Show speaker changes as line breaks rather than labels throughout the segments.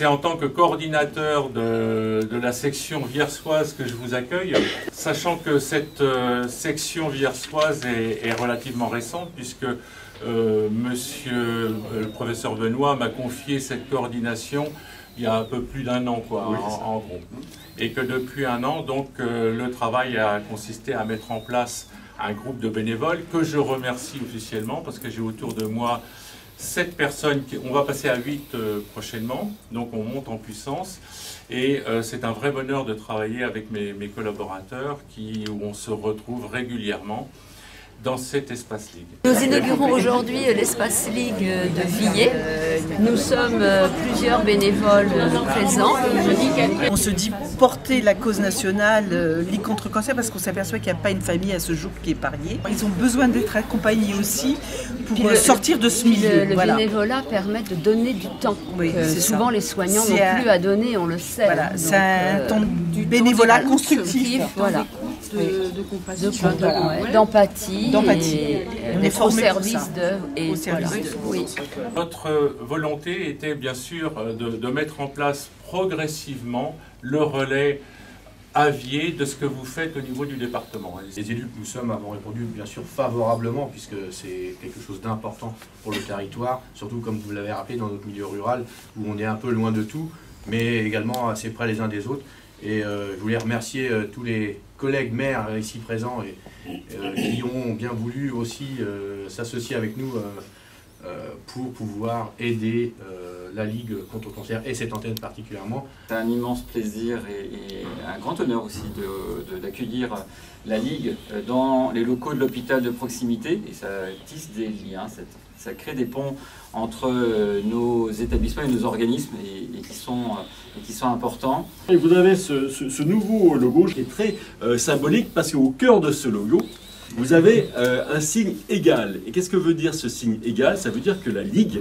C'est en tant que coordinateur de la section viersoise que je vous accueille, sachant que cette section viersoise est relativement récente, puisque monsieur le professeur Benoît m'a confié cette coordination il y a un peu plus d'un an, quoi, oui, en gros. Et que depuis un an, donc, le travail a consisté à mettre en place un groupe de bénévoles que je remercie officiellement, parce que j'ai autour de moi 7 personnes, on va passer à 8 prochainement, donc on monte en puissance. Et c'est un vrai bonheur de travailler avec mes collaborateurs où on se retrouve régulièrement dans cet Espace Ligue.
Nous inaugurons aujourd'hui l'Espace Ligue de Villers. Nous sommes plusieurs bénévoles présents.
On se dit porter la cause nationale, Ligue contre le cancer, parce qu'on s'aperçoit qu'il n'y a pas une famille à ce jour qui est épargnée. Ils ont besoin d'être accompagnés aussi pour sortir de ce milieu.
Le bénévolat permet de donner du temps. Oui, souvent ça. Les soignants n'ont plus à donner, on le sait.
Voilà, c'est un temps du bénévolat constructif.
Voilà.
De compassion,
d'empathie,
et
au service de.
Oui. Notre volonté était bien sûr de mettre en place progressivement le relais avier de ce que vous faites au niveau du département.
Les élus que nous sommes avons répondu bien sûr favorablement, puisque c'est quelque chose d'important pour le territoire, surtout comme vous l'avez rappelé dans notre milieu rural où on est un peu loin de tout, mais également assez près les uns des autres. Et je voulais remercier tous les collègues maires ici présents qui ont bien voulu aussi s'associer avec nous pour pouvoir aider la Ligue contre le cancer et cette antenne particulièrement.
C'est un immense plaisir et un grand honneur aussi d'accueillir la Ligue dans les locaux de l'hôpital de proximité, et ça tisse des liens, ça crée des ponts entre nos établissements et nos organismes et qui sont importants.
Et vous avez ce nouveau logo qui est très symbolique, parce qu'au cœur de ce logo, vous avez un signe égal. Et qu'est-ce que veut dire ce signe égal? Ça veut dire que la Ligue,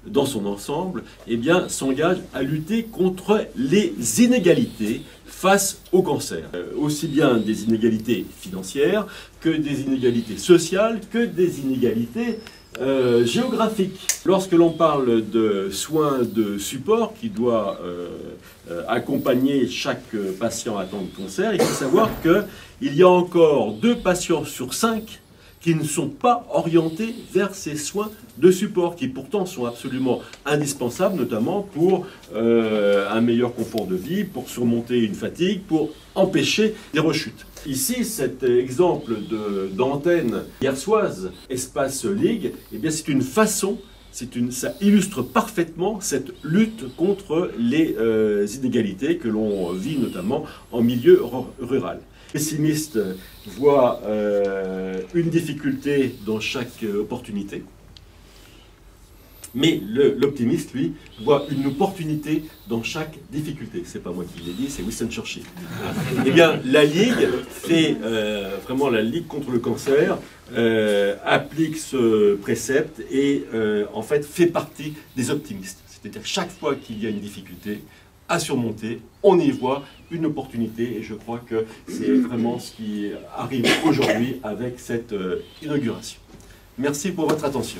dans son ensemble, eh bien, s'engage à lutter contre les inégalités face au cancer. Aussi bien des inégalités financières que des inégalités sociales, que des inégalités géographique. Lorsque l'on parle de soins de support qui doit accompagner chaque patient atteint de cancer, il faut savoir qu'il y a encore 2 patients sur 5 qui ne sont pas orientés vers ces soins de support, qui pourtant sont absolument indispensables, notamment pour un meilleur confort de vie, pour surmonter une fatigue, pour empêcher des rechutes. Ici, cet exemple d'antenne viersoise, Espace Ligue, eh bien, c'est une façon, ça illustre parfaitement cette lutte contre les inégalités que l'on vit notamment en milieu rural. Le pessimiste voit une difficulté dans chaque opportunité, mais l'optimiste, lui, voit une opportunité dans chaque difficulté. C'est pas moi qui l'ai dit, c'est Winston Churchill. Eh bien, la Ligue fait vraiment la Ligue contre le cancer, applique ce précepte et en fait fait partie des optimistes. C'est-à-dire chaque fois qu'il y a une difficulté à surmonter, on y voit une opportunité, et je crois que c'est vraiment ce qui arrive aujourd'hui avec cette inauguration. Merci pour votre attention.